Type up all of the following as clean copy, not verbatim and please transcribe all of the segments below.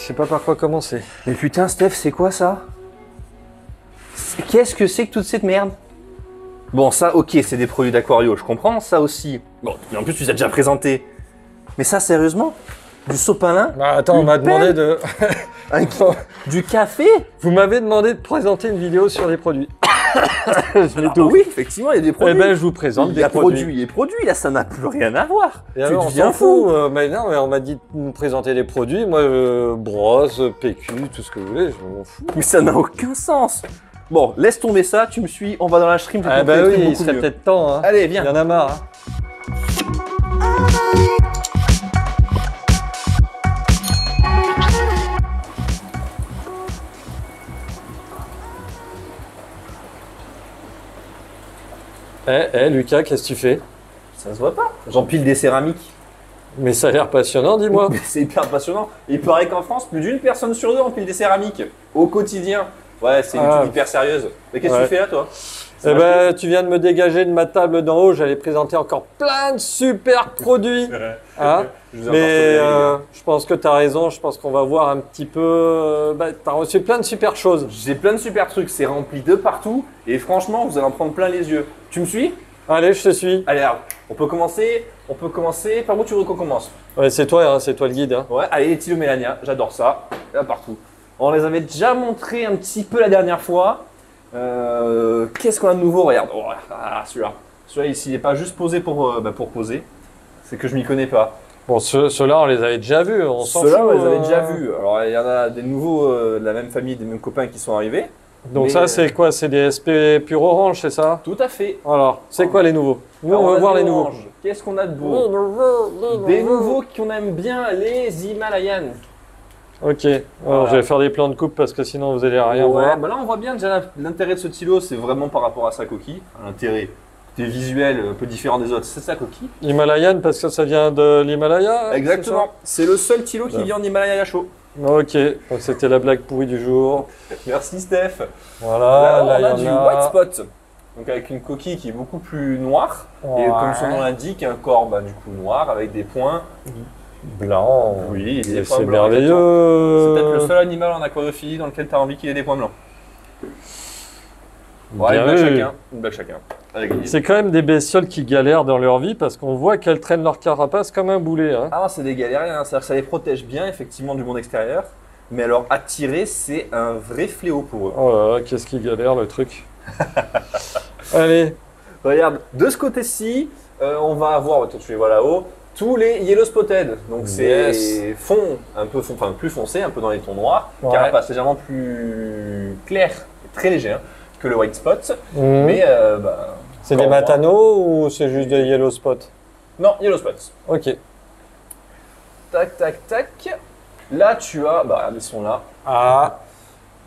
sais pas par quoi commencer. Mais putain, Steph, c'est quoi ça? Qu'est-ce que c'est que toute cette merde? Bon, ça, ok, c'est des produits d'aquario, je comprends, ça aussi. Bon, mais en plus, tu les as déjà présentés. Mais ça, sérieusement? Du sopalin? Bah, attends, on m'a demandé de... Du café? Vous m'avez demandé de présenter une vidéo sur les produits. Oui, effectivement, il y a des produits. Eh ben, je vous présente des produits. Les produits, là, ça n'a plus rien à voir. Et alors, on s'en fout. Mais non, mais on m'a dit de nous présenter des produits. Moi, brosse, PQ, tout ce que vous voulez, je m'en fous. Mais ça n'a aucun sens. Bon, laisse tomber ça, tu me suis, on va dans la stream. Ah bah oui, il serait peut-être temps. Hein. Allez, viens. Il y en a marre. Hein. Lucas, qu'est-ce que tu fais? Ça se voit pas. J'empile des céramiques. Mais ça a l'air passionnant, dis-moi. C'est hyper passionnant. Il paraît qu'en France, plus d'une personne sur deux empile des céramiques au quotidien. Ouais, c'est une étude hyper sérieuse. Mais qu'est-ce que tu fais là, toi? Eh ben, tu viens de me dégager de ma table d'en haut. J'allais présenter encore plein de super produits. Hein, mais je pense que tu as raison. Je pense qu'on va voir un petit peu. Tu as reçu plein de super choses. J'ai plein de super trucs. C'est rempli de partout. Et franchement, vous allez en prendre plein les yeux. Tu me suis? Allez, je te suis. Allez, alors, on peut commencer. Par où tu veux qu'on commence? Ouais, c'est toi le guide. Hein. Ouais, allez, les stylos Mélania. J'adore ça. Là, partout. On les avait déjà montrés un petit peu la dernière fois. Qu'est-ce qu'on a de nouveau? Regarde, oh, celui-là. Celui-là ici, il n'est pas juste posé pour poser. C'est que je m'y connais pas. Bon, ceux-là, on les avait déjà vus. Ceux-là, on les avait déjà vus. Alors, il y en a des nouveaux de la même famille, des mêmes copains qui sont arrivés. Donc, ça, c'est quoi? C'est des SP Pure Orange, c'est ça? Tout à fait. Alors, c'est quoi les nouveaux? Nous, on veut voir les nouveaux. Qu'est-ce qu'on a de beau? Des nouveaux qu'on aime bien, les Himalayan. Ok, alors je vais faire des plans de coupe parce que sinon vous allez rien voir. Bah là on voit bien déjà l'intérêt de ce stylo, c'est vraiment par rapport à sa coquille. L'intérêt visuel un peu différent des autres, c'est sa coquille. Himalayan parce que ça vient de l'Himalaya. Exactement, c'est le seul stylo qui vient d'Himalaya chaud. Ok, donc c'était la blague pourrie du jour. Merci Steph. Voilà, là on a du white spot. Donc avec une coquille qui est beaucoup plus noire. Et comme son nom l'indique, un corps du coup noir avec des points. Blanc. Oui, c'est merveilleux. C'est peut-être le seul animal en aquariophilie dans lequel tu as envie qu'il ait des points blancs. Ouais, une blague chacun. C'est quand même des bestioles qui galèrent dans leur vie parce qu'on voit qu'elles traînent leur carapace comme un boulet. Hein. Ah, c'est des galériens, c'est-à-dire que ça les protège bien effectivement du monde extérieur. Mais alors attirer, c'est un vrai fléau pour eux. Oh là là, qu'est-ce qui galère le truc. Allez. Regarde, de ce côté-ci, on va avoir, tu les vois là-haut, tous les Yellow Spotted, donc c'est fond, enfin plus foncé, un peu dans les tons noirs, carapace légèrement plus clair, très léger que le White Spot, mais c'est des Matano ou c'est juste des Yellow Spot? Non, Yellow Spots. Ok. Tac, tac, tac. Là tu as, regarde, ils sont là. Ah.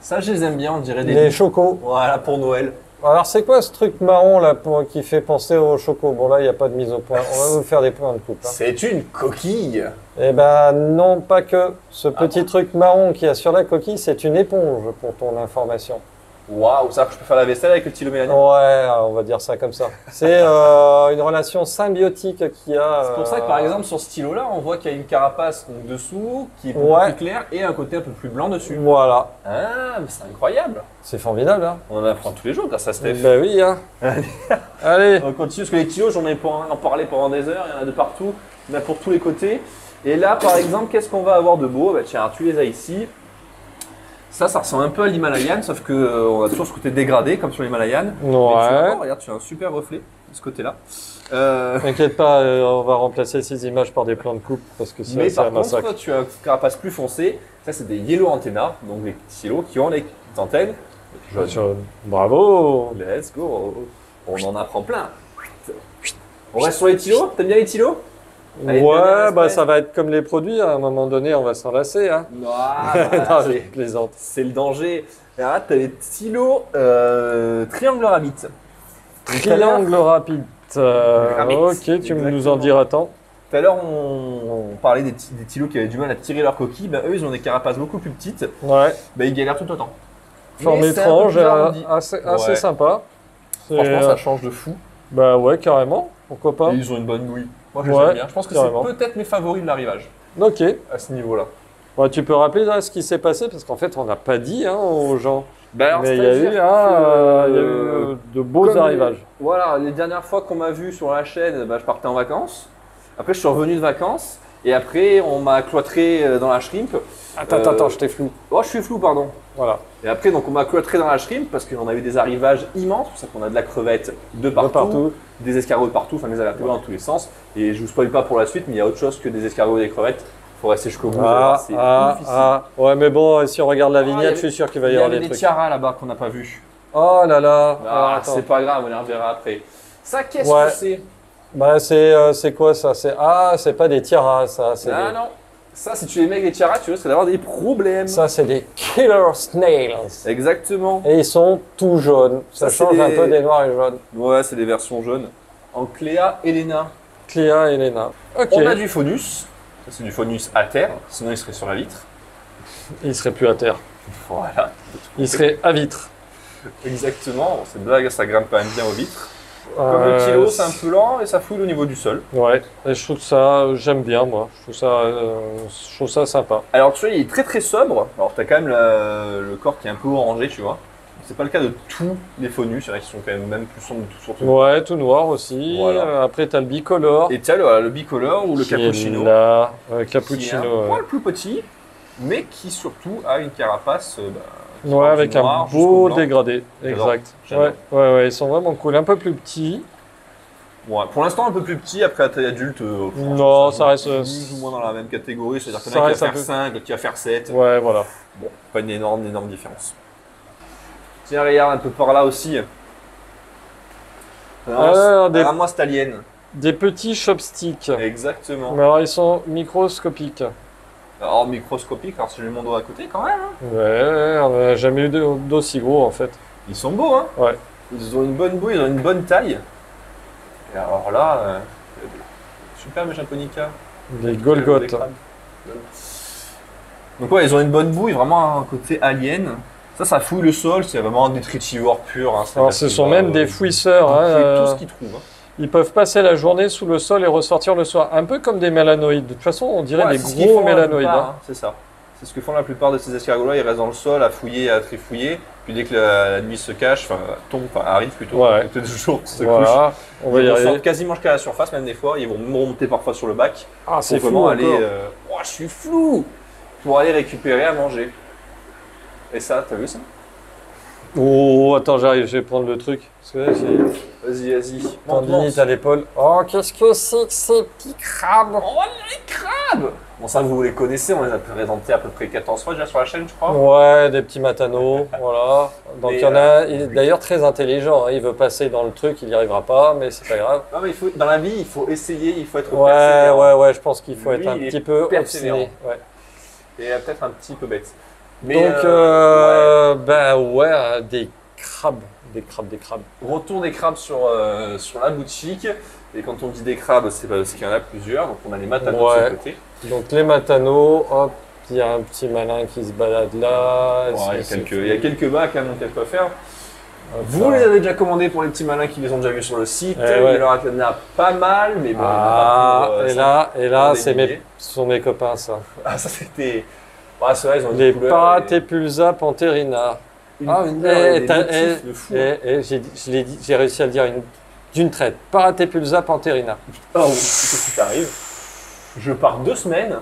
Ça je les aime bien, on dirait des chocos. Voilà, pour Noël. Alors c'est quoi ce truc marron là qui fait penser au choco? Bon là il n'y a pas de mise au point, on va vous faire des points de coupe. Hein. C'est une coquille. Eh ben non, pas que. Ce petit truc marron qu'il y a sur la coquille, c'est une éponge pour ton information. Waouh, ça je peux faire la vaisselle avec le stylo Mélania? Ouais, on va dire ça comme ça. C'est une relation symbiotique qu'il y a. C'est pour ça que par exemple sur ce stylo là, on voit qu'il y a une carapace dessous qui est beaucoup plus claire et un côté un peu plus blanc dessus. Voilà. Ah, mais c'est incroyable. C'est formidable, hein. On en apprend tous les jours grâce à Steph. Ben oui, hein. Allez. On continue parce que les stylos, j'en ai pour en parler pendant des heures, il y en a de partout, il y en a pour tous les côtés. Et là par exemple, qu'est-ce qu'on va avoir de beau? Tiens, tu les as ici. Ça ressemble un peu à l'Himalayan, sauf qu'on a toujours ce côté dégradé, comme sur l'Himalayan. Ouais. Regarde, tu as un super reflet de ce côté-là. T'inquiète pas, on va remplacer ces images par des plans de coupe, parce que c'est un massacre. Mais par contre, tu as une carapace plus foncée. Ça, c'est des Yellow Antenna, donc des stylos qui ont les antennes jaunes. Bravo. Let's go. On en apprend plein. On reste sur les stylos? T'aimes bien les stylos? Allez, ça va être comme les produits, à un moment donné, on va s'en lasser. Hein. Non, je plaisante. C'est le danger. Là, tu as les stylos triangle rapide. Triangle rapide. Ok, tu nous en diras tant. Tout à l'heure, on parlait des stylos qui avaient du mal à tirer leur coquille. Eux, ils ont des carapaces beaucoup plus petites. Ouais. Ils galèrent tout autant. Forme étrange, assez sympa. Franchement, ça change de fou. Bah ouais, carrément. Pourquoi pas. Et ils ont une bonne bouille. Moi, je les aime bien. Je pense que c'est peut-être mes favoris de l'arrivage. Ok. À ce niveau-là. Bon, tu peux rappeler là, ce qui s'est passé parce qu'en fait, on n'a pas dit aux gens. Alors, mais il y a eu, de beaux arrivages. Voilà, les dernières fois qu'on m'a vu sur la chaîne, je partais en vacances. Après, je suis revenu de vacances. Et après, on m'a cloîtré dans la shrimp. Attends, je t'ai flou. Oh, je suis flou, pardon. Voilà. Et après, donc, on m'a cloîtré dans la shrimp parce qu'on a eu des arrivages immenses. C'est pour ça qu'on a de la crevette de partout, des escargots de partout, enfin des invertébrés dans tous les sens. Et je vous spoil pas pour la suite, mais il y a autre chose que des escargots et des crevettes. Il faut rester jusqu'au bout. Ouais, mais bon, si on regarde la vignette, je suis sûr qu'il va y avoir des trucs. Il y a des tiaras là-bas qu'on n'a pas vu. Oh là là. C'est pas grave, on les reverra après. Ça, qu'est-ce que c'est? C'est quoi ça? C'est pas des tiaras, ça. Non. Ça, si tu les mets avec des tiaras, tu risques d'avoir des problèmes. Ça, c'est des killer snails. Exactement. Et ils sont tout jaunes. Ça change un peu des noirs et jaunes. Ouais, c'est des versions jaunes. En Cléa Helena. Cléa Helena. Ok. On a du Faunus. Ça, c'est du Faunus à terre. Sinon, il serait sur la vitre. Il serait plus à terre. Voilà. Il serait à vitre. Exactement. Cette blague, ça grimpe quand même bien aux vitres. Comme le kilo, c'est un peu lent et ça fouille au niveau du sol. Ouais, et je trouve ça, j'aime bien moi, je trouve ça sympa. Alors tu vois, il est très très sobre. Alors tu as quand même le corps qui est un peu orangé, tu vois. C'est pas le cas de tous les Faunus, il y en a qui sont quand même plus sombres surtout. Ouais, tout noir aussi. Voilà. Après tu as le bicolore. Et tu as le bicolore ou le cappuccino. Là, cappuccino. Qui est un poil plus petit, mais qui surtout a une carapace. Ouais, avec un beau dégradé, exact. Ouais, ils sont vraiment cool. Un peu plus petits. Ouais, pour l'instant un peu plus petit, après à taille adulte, non, ça reste plus ou moins dans la même catégorie, c'est-à-dire qu'il y en a qui va faire 5, d'autres qui va faire 7. Ouais, voilà. Bon, pas une énorme différence. Tiens, regarde un peu par là aussi. Moi, c'est alien. Des petits chopsticks. Exactement. Mais alors, ils sont microscopiques. Alors, microscopique, alors si j'ai mon doigt à côté quand même. Ouais, on n'a jamais eu d'aussi gros en fait. Ils sont beaux, hein. Ouais. Ils ont une bonne bouille, ils ont une bonne taille. Et alors là, superbe japonica. Des Golgoth. Donc ouais, ils ont une bonne bouille, vraiment un côté alien. Ça fouille le sol, c'est vraiment des tritivores purs. Hein. Alors ce sont même des fouisseurs. Tout ce qu'ils trouvent. Hein. Ils peuvent passer la journée sous le sol et ressortir le soir. Un peu comme des mélanoïdes. De toute façon, on dirait des gros mélanoïdes. Hein. C'est ça. C'est ce que font la plupart de ces escargots-là. Ils restent dans le sol à fouiller, à trifouiller. Puis dès que la nuit se cache, arrive plutôt, peut-être le jour se couche. On va y arriver. Ils sortent quasiment jusqu'à la surface, même des fois. Ils vont remonter parfois sur le bac. Ah, c'est fou. Vraiment aller. Je suis flou. Pour aller récupérer à manger. Et ça, t'as vu ça? Oh, attends, j'arrive, je vais prendre le truc. Vas-y. Tendinite à l'épaule. Oh, qu'est-ce que c'est que ces petits crabes? Oh, les crabes! Bon, ça, vous les connaissez, on les a présentés à peu près 14 fois déjà sur la chaîne, je crois. Ouais, des petits matanos, voilà. Donc, il y en a, il est d'ailleurs très intelligent. Hein. Il veut passer dans le truc, il n'y arrivera pas, mais c'est pas grave. Non, mais dans la vie, il faut essayer, il faut être persévérant. Ouais, je pense qu'il faut être un petit peu obstiné. Ouais. Et peut-être un petit peu bête. Mais donc, des crabes. Des crabes. Retour des crabes sur la boutique. Et quand on dit des crabes, c'est parce qu'il y en a plusieurs. Donc on a les matanos de ce côté. Donc les matanos, hop, il y a un petit malin qui se balade là. Il y a quelques bacs, donc il y a quoi faire. Vous les avez déjà commandés pour les petits malins qui les ont déjà vus sur le site. Il leur a pas mal, mais bon. Et là, ce sont mes copains, ça. Ah, ça c'était. Ah, ceux-là, ils ont les Paratepulsa pantherina. J'ai réussi à le dire d'une traite. Paratepulsa pantherina. Oh, qu'est-ce qui t'arrive? Je pars 2 semaines,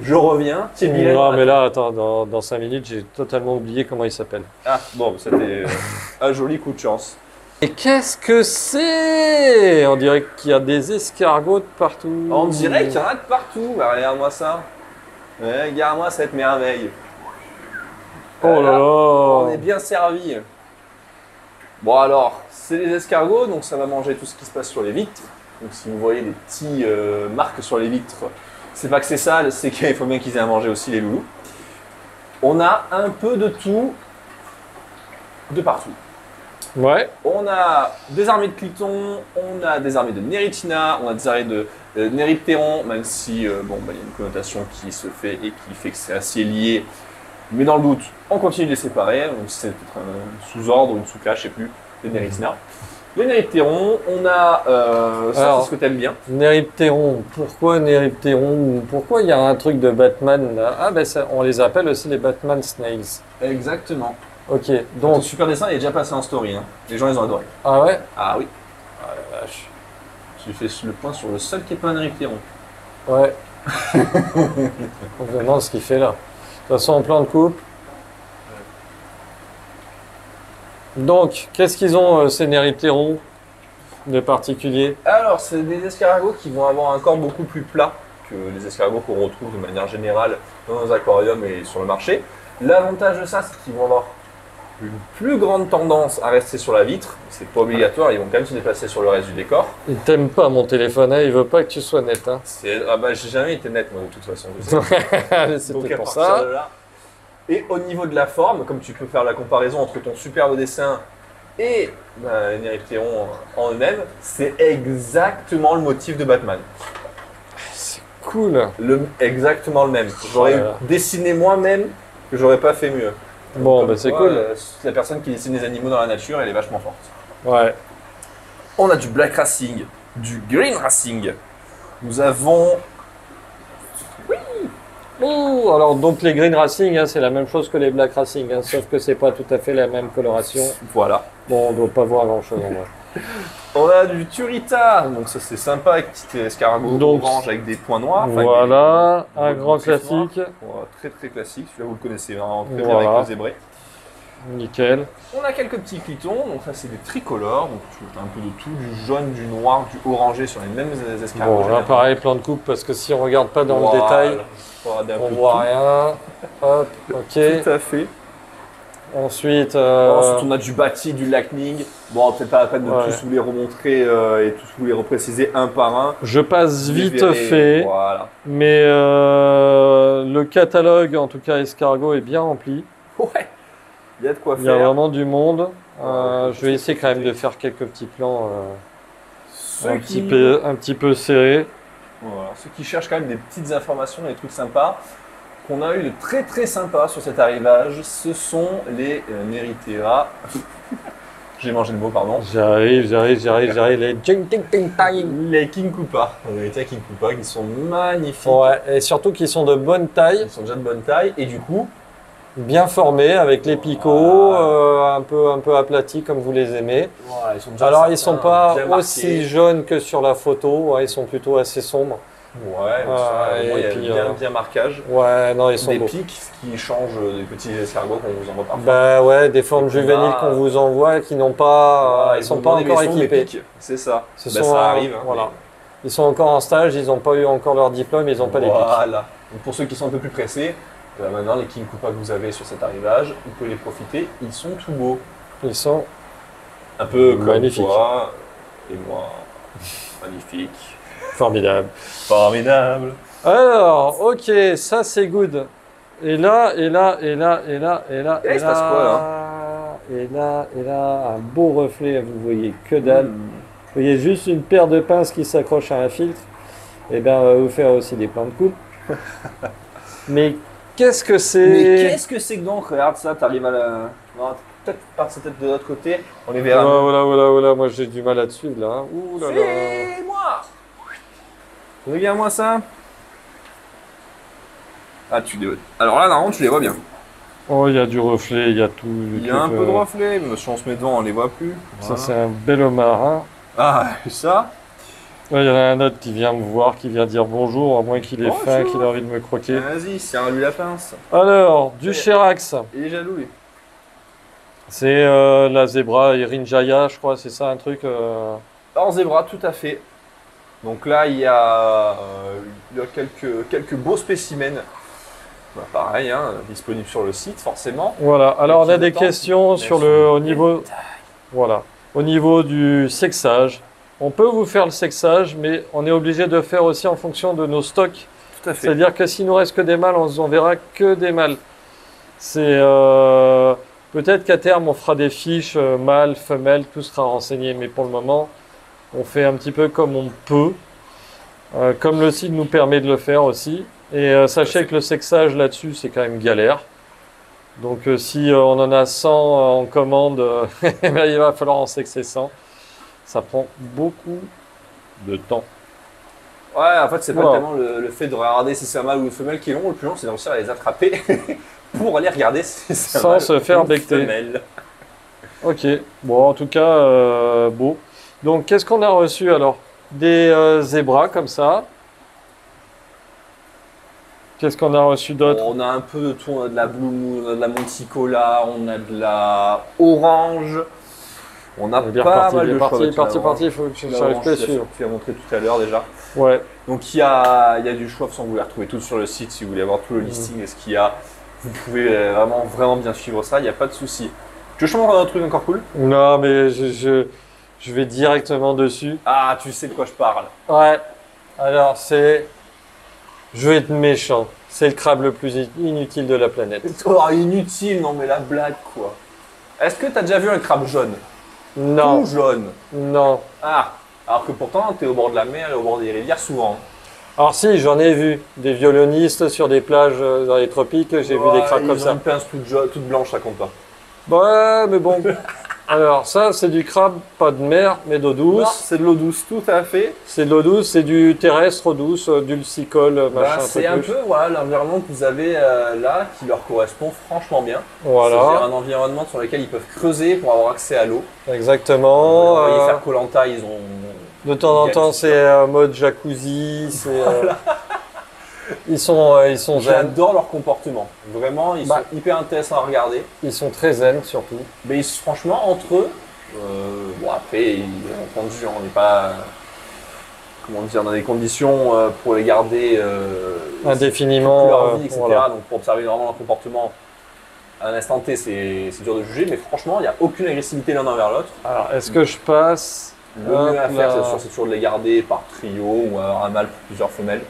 je reviens. Non, mais là, attends, dans 5 minutes, j'ai totalement oublié comment il s'appelle. Ah, bon, c'était un joli coup de chance. Et qu'est-ce que c'est? On dirait qu'il y a des escargots de partout. On dirait qu'il y en a de partout. Bah, regarde-moi ça. Ouais, regarde-moi cette merveille. Oh là là. On est bien servi. Bon alors, c'est des escargots, donc ça va manger tout ce qui se passe sur les vitres. Donc si vous voyez des petits marques sur les vitres, c'est pas que c'est sale, c'est qu'il faut bien qu'ils aient à manger aussi les loulous. On a un peu de tout, de partout. Ouais. On a des armées de clitons, on a des armées de néritina, on a des armées de nériptéron, même si il y a une connotation qui se fait et qui fait que c'est assez lié. Mais dans le doute, on continue de les séparer. Donc c'est peut-être un sous-ordre ou une sous-classe, je ne sais plus, des néritina. Les Néryptéron, on a... ça, Alors, c'est ce que t'aimes bien. Néryptéron, pourquoi Néryptéron? Pourquoi il y a un truc de Batman là? Ah ben on les appelle aussi les Batman Snails. Exactement. Ok, Ton donc... super dessin, il est déjà passé en story. Hein. Les gens, ils ont adoré. Ah ouais? Ah oui. Ah la vache. Tu fais le point sur le seul qui est pas un Néryptéron. Ouais. On se demande ce qu'il fait là. De toute façon, en plan de coupe. Donc, qu'est-ce qu'ils ont ces Néryptérons de particulier? Alors, c'est des escargots qui vont avoir un corps beaucoup plus plat que les escargots qu'on retrouve de manière générale dans nos aquariums et sur le marché. L'avantage de ça, c'est qu'ils vont avoir une plus grande tendance à rester sur la vitre. C'est pas obligatoire, ils vont quand même se déplacer sur le reste du décor. Il t'aime pas mon téléphone, hein, il veut pas que tu sois net. Hein. Ah bah, j'ai jamais été net, moi, de toute façon. Je sais. C'était pour partir ça. de là. Et au niveau de la forme, comme tu peux faire la comparaison entre ton superbe dessin et les Néryptérons en eux-mêmes, c'est exactement le motif de Batman. C'est cool. Exactement le même. J'aurais dessiné moi-même que j'aurais pas fait mieux. Bon, bah c'est cool. La personne qui dessine les animaux dans la nature, elle est vachement forte. Ouais. On a du Black Racing, du Green Racing. Nous avons... Oh, alors donc les Green Racing, hein, c'est la même chose que les Black Racing, hein, sauf que c'est pas tout à fait la même coloration. Voilà. Bon, on doit pas voir grand chose en vrai. On a du Turita, donc ça c'est sympa avec petit escargot Donc, orange avec des points noirs. Enfin, voilà, des un grand motifs noirs. classique. Ouais, très très classique, celui-là vous le connaissez vraiment très bien Voilà. avec le zébré. Nickel. On a quelques petits clitons, donc ça c'est des tricolores, donc tu as un peu de tout, du jaune, du noir, du orangé sur les mêmes escargots. Bon, là pareil, plan de coupe, parce que si on regarde pas dans le détail, on voit rien. Hop, ok. Tout à fait. Ensuite, Ensuite, on a du bâti, du lightning. Bon, peut-être pas la peine de tous vous les remontrer et tous vous les repréciser un par un. je passe vite verrez, fait, voilà. mais le catalogue, en tout cas escargot, est bien rempli. Ouais, il y a de quoi Il y a faire. vraiment du monde. Ouais, je vais essayer quand même de faire quelques petits plans Ceux un qui- petit peu serrés. Voilà, ceux qui cherchent quand même des petites informations, des trucs sympas, qu'on a eu de très très sympas sur cet arrivage, ce sont les Néryptera. J'ai mangé le mot, pardon. J'arrive. Les Jing Ting Ting Tang. Les King Koopa. Les Néryptera King Koopa qui sont magnifiques. Ouais, et surtout qu'ils sont de bonne taille, Ils sont déjà de bonne taille et du coup, bien formés, avec les picots, un peu aplatis comme vous les aimez. voilà, ils sont déjà Alors ils sont pas bien marqués. aussi jaunes que sur la photo, ouais, ils sont plutôt assez sombres. Ouais, mais ça, et au moins, il y a puis, bien marquage. Ouais, non, ils sont Des beaux. pics qui changent des petits escargots qu'on vous envoie parfois. Bah ouais, des formes Et puis juvéniles là, qu'on vous envoie qui n'ont pas, Voilà, ils sont vous pas demandez encore les sons, les équipés. pics. C'est ça. Ce Ben, sont, ça arrive. Hein, voilà. Ils sont encore en stage, ils n'ont pas eu encore leur diplôme, ils n'ont pas les pics. Voilà. Donc pour ceux qui sont un peu plus pressés, maintenant les King Koopa que vous avez sur cet arrivage, vous pouvez les profiter. Ils sont tout beaux. Ils sont Un peu comme magnifiques. toi et moi. Magnifique. formidables. Formidable. Alors, ok, ça c'est good. Et là, Et il se passe quoi, et là, un beau reflet, vous voyez que dalle. Vous voyez juste une paire de pinces qui s'accroche à un filtre. Et bien, on va vous faire aussi des plans de coupe. Mais qu'est-ce que c'est? Mais qu'est-ce que c'est que donc? Regarde ça, t'arrives à la. Non, peut-être par cette tête de l'autre côté. On est vers. Voilà, moi j'ai du mal à te suivre là. Hein. Ouh là là. C'est moi. Regarde-moi ça. Ah, alors là, normalement, tu les vois bien. Oh, il y a du reflet, il y a tout. Il y a un peu de reflet, mais si on se met devant, on les voit plus. Ça, c'est un bel homard. Hein. Ah, et ça? Ouais, il y en a un autre qui vient me voir, qui vient dire bonjour, à moins qu'il ait faim, Bonjour. qu'il ait envie de me croquer. Vas-y, serre-lui la pince. Alors, du Cherax. Il est jaloux, lui. C'est la zébra Erinjaya, je crois, c'est ça un truc. En zébra, tout à fait. Donc là, il y a quelques beaux spécimens. Bah, pareil, hein, disponibles sur le site, forcément. Voilà, alors on a des attendent, questions mais sur elles sont au niveau, voilà, au niveau du sexage. On peut vous faire le sexage, mais on est obligé de faire aussi en fonction de nos stocks. Tout à fait. C'est-à-dire que s'il nous reste que des mâles, on vous enverra que des mâles. C'est peut-être qu'à terme, on fera des fiches mâles, femelles, tout sera renseigné. Mais pour le moment, on fait un petit peu comme on peut, comme le site nous permet de le faire aussi. Et sachez que le sexage là-dessus, c'est quand même galère. Donc si on en a 100 en commande, ben, il va falloir en sexer 100. ça prend beaucoup de temps. Ouais, en fait, c'est pas tellement le fait de regarder si c'est un mâle ou une femelle qui est long. Le plus long, c'est de réussir à les attraper pour aller regarder si c'est un mâle sans se faire ou une becter. femelle. Ok, bon, en tout cas, beau. Donc, qu'est-ce qu'on a reçu alors? Des zébras comme ça. Qu'est-ce qu'on a reçu d'autre? On a un peu de tout, on a de la Blue Moon, on a de la Monticola, on a de la Orange. On a pas mal de choix. Parti, il faut que j'arrive pas à suivre. Tu as montré tout à l'heure déjà. Ouais. Donc il y a du choix, vous pouvez retrouver tout sur le site si vous voulez avoir tout le listing et ce qu'il y a. Vous pouvez vraiment bien suivre ça, il n'y a pas de souci. Tu veux que je te montre un autre truc encore cool? Non, mais je vais directement dessus. Ah, tu sais de quoi je parle. Ouais. Alors, je vais être méchant. C'est le crabe le plus inutile de la planète. Oh, inutile, non mais la blague quoi. Est-ce que tu as déjà vu un crabe jaune? Non. Tout jaune. Non. Ah, alors que pourtant tu es au bord de la mer et au bord des rivières souvent. Alors si, j'en ai vu des violonistes sur des plages dans les tropiques, j'ai vu des crabes comme Ils ont ça. une pince toute blanche, ça compte pas. Ouais, mais bon. Alors ça, c'est du crabe, pas de mer, mais d'eau Non, douce. c'est de l'eau douce, tout à fait. C'est de l'eau douce, c'est du terrestre eau douce, dulcicole, machin. C'est un peu l'environnement que vous avez là qui leur correspond franchement bien. Voilà. C'est un environnement sur lequel ils peuvent creuser pour avoir accès à l'eau. Exactement. Vous voyez faire Koh-Lanta, ils ont... De temps en temps, c'est un mode jacuzzi. Ils sont zen. J'adore leur comportement. Vraiment, ils sont hyper intéressants à regarder. Ils sont très zen surtout. Mais franchement, entre eux, bon après, bien entendu, on n'est pas, comment dire, dans des conditions pour les garder indéfiniment, toute leur vie, etc. Voilà. Donc pour observer vraiment leur comportement à un instant T, c'est dur de juger. Mais franchement, il n'y a aucune agressivité l'un envers l'autre. Alors, est-ce que je passe? Le mieux à faire, c'est toujours de les garder par trio ou avoir un mâle pour plusieurs femelles.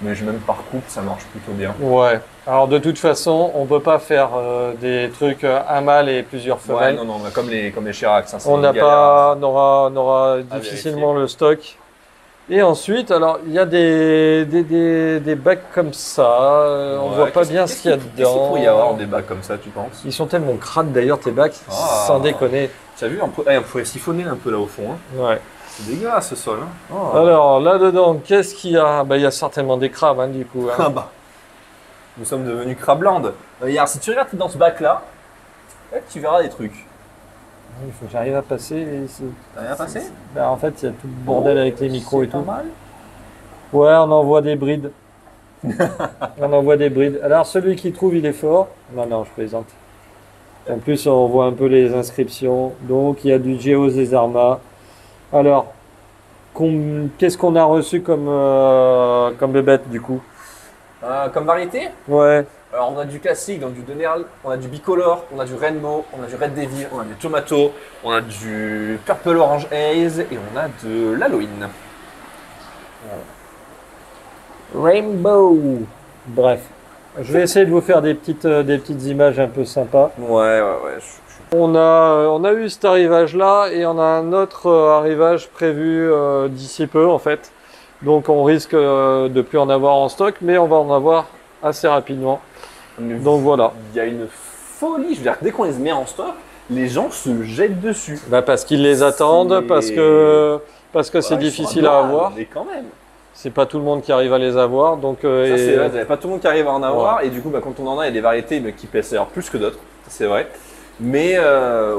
Mais même par couple, ça marche plutôt bien. Ouais. Alors de toute façon, on peut pas faire des trucs un mâle et plusieurs femelles. Ouais, non, comme les Chirax. Hein, on aura difficilement le stock. Et ensuite, alors il y a des bacs comme ça. On voit pas bien ce qu'il y a dedans. Qu'est-ce qu'il pourrait y avoir des bacs comme ça, tu penses? Ils sont tellement crades d'ailleurs tes bacs, sans déconner. Tu as vu, on pourrait siphonner un peu là au fond. Hein. Ouais. C'est dégueulasse ce sol. Hein. Oh. Alors là-dedans, qu'est-ce qu'il y a? Il y a certainement des crabes hein, du coup. Hein. Ah bah. Nous sommes devenus Crabland. Regarde, si tu regardes dans ce bac là, tu verras des trucs. Il faut que j'arrive à passer ici. T'as rien passé? En fait, il y a tout le bordel avec les micros et tout. Pas mal. Ouais, on envoie des brides. On envoie des brides. Alors celui qui trouve, il est fort. Non, je plaisante. En plus, on voit un peu les inscriptions. Donc, il y a du Geozezarma. Alors, qu'est-ce qu'on a reçu comme bébête du coup? Comme variété? Ouais. Alors on a du classique, donc du Denerl, on a du bicolore, on a du Renmo, on a du Red Devil, on a du Tomato, on a du Purple Orange Haze et on a de l'Halloween. Rainbow. Bref. Je vais essayer de vous faire des petites images un peu sympas. Ouais. On a eu cet arrivage-là et on a un autre arrivage prévu d'ici peu en fait. Donc on risque de plus en avoir en stock, mais on va en avoir assez rapidement. Donc voilà. Il y a une folie, je veux dire, dès qu'on les met en stock, les gens se jettent dessus. Parce qu'ils les attendent, parce que c'est difficile à avoir. Mais quand même. C'est pas tout le monde qui arrive à les avoir, donc. Ça c'est vrai, pas tout le monde qui arrive à en avoir, et du coup, quand on en a, il y a des variétés qui pèsent plus que d'autres, c'est vrai. Mais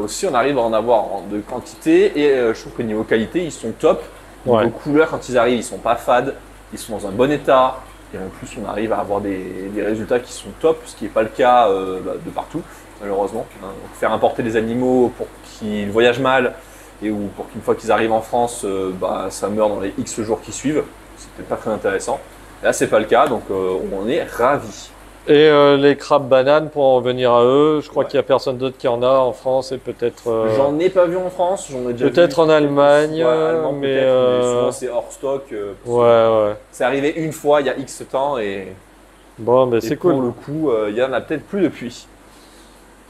aussi, on arrive à en avoir de quantité, et je trouve que niveau qualité, ils sont top. Niveau couleurs, quand ils arrivent, ils sont pas fades, ils sont dans un bon état. Et en plus, on arrive à avoir des résultats qui sont top, ce qui n'est pas le cas de partout, malheureusement. Donc, faire importer des animaux pour qu'ils voyagent mal et ou pour qu'une fois qu'ils arrivent en France, ça meurt dans les X jours qui suivent, c'est peut-être pas très intéressant. Là, c'est pas le cas, donc on est ravis. Et les crabes bananes, pour en revenir à eux, je crois qu'il n'y a personne d'autre qui en a en France et peut-être. J'en ai pas vu en France, j'en ai déjà vu. Peut-être en Allemagne, mais souvent c'est hors stock. Ouais. C'est arrivé une fois il y a X temps et. Bon, mais c'est cool. Pour le coup, il y en a peut-être plus depuis.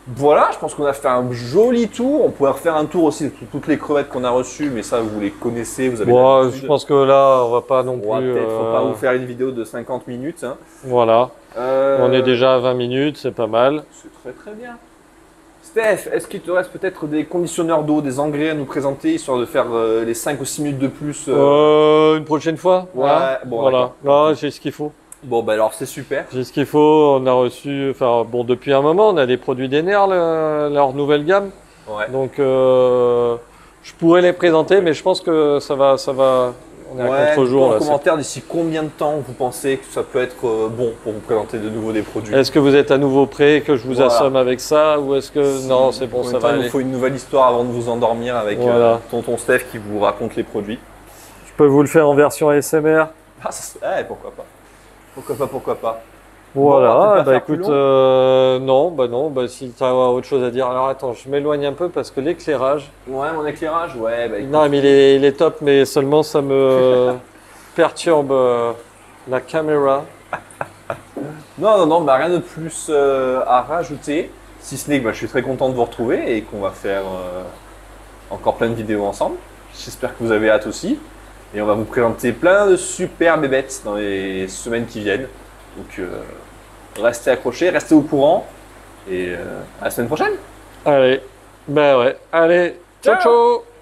Voilà, je pense qu'on a fait un joli tour. On pourrait refaire un tour aussi de toutes les crevettes qu'on a reçues, mais ça vous les connaissez, vous avez l'habitude. Je pense que là, on va pas non plus. Peut-être pas vous faire une vidéo de 50 minutes. Hein. Voilà. On est déjà à 20 minutes, c'est pas mal. C'est très bien. Steph, est-ce qu'il te reste peut-être des conditionneurs d'eau, des engrais à nous présenter, histoire de faire les 5 ou 6 minutes de plus Une prochaine fois. Ouais, hein. bon, voilà. Là, j'ai ce qu'il faut. Bon, bah alors c'est super. J'ai ce qu'il faut. On a reçu, enfin bon, depuis un moment, on a des produits d'Ener, leur nouvelle gamme. Ouais. Donc, je pourrais les présenter, mais je pense que ça va. On est à contre-jour En là. commentaire, d'ici combien de temps vous pensez que ça peut être bon pour vous présenter de nouveau des produits? Est-ce que vous êtes à nouveau prêt, que je vous Voilà. assomme avec ça, ou est-ce que non, c'est bon, ça va Il aller. nous faut une nouvelle histoire avant de vous endormir avec Voilà. tonton Steph qui vous raconte les produits. Je peux vous le faire en version ASMR. Ah, pourquoi pas. Pourquoi pas. Voilà, Bon, on va peut-être pas bah faire plus écoute, long. non, si tu as autre chose à dire. Alors attends, je m'éloigne un peu parce que l'éclairage. Ouais, mon éclairage, ouais. Bah, écoute. Non, mais il est top, mais seulement ça me perturbe la caméra. Non, bah, rien de plus à rajouter. Si ce n'est que bah, je suis très content de vous retrouver et qu'on va faire encore plein de vidéos ensemble. J'espère que vous avez hâte aussi. Et on va vous présenter plein de super bébêtes dans les semaines qui viennent. Donc restez accrochés, restez au courant. Et à la semaine prochaine. Allez, bah ouais, allez, ciao Ciao. ciao!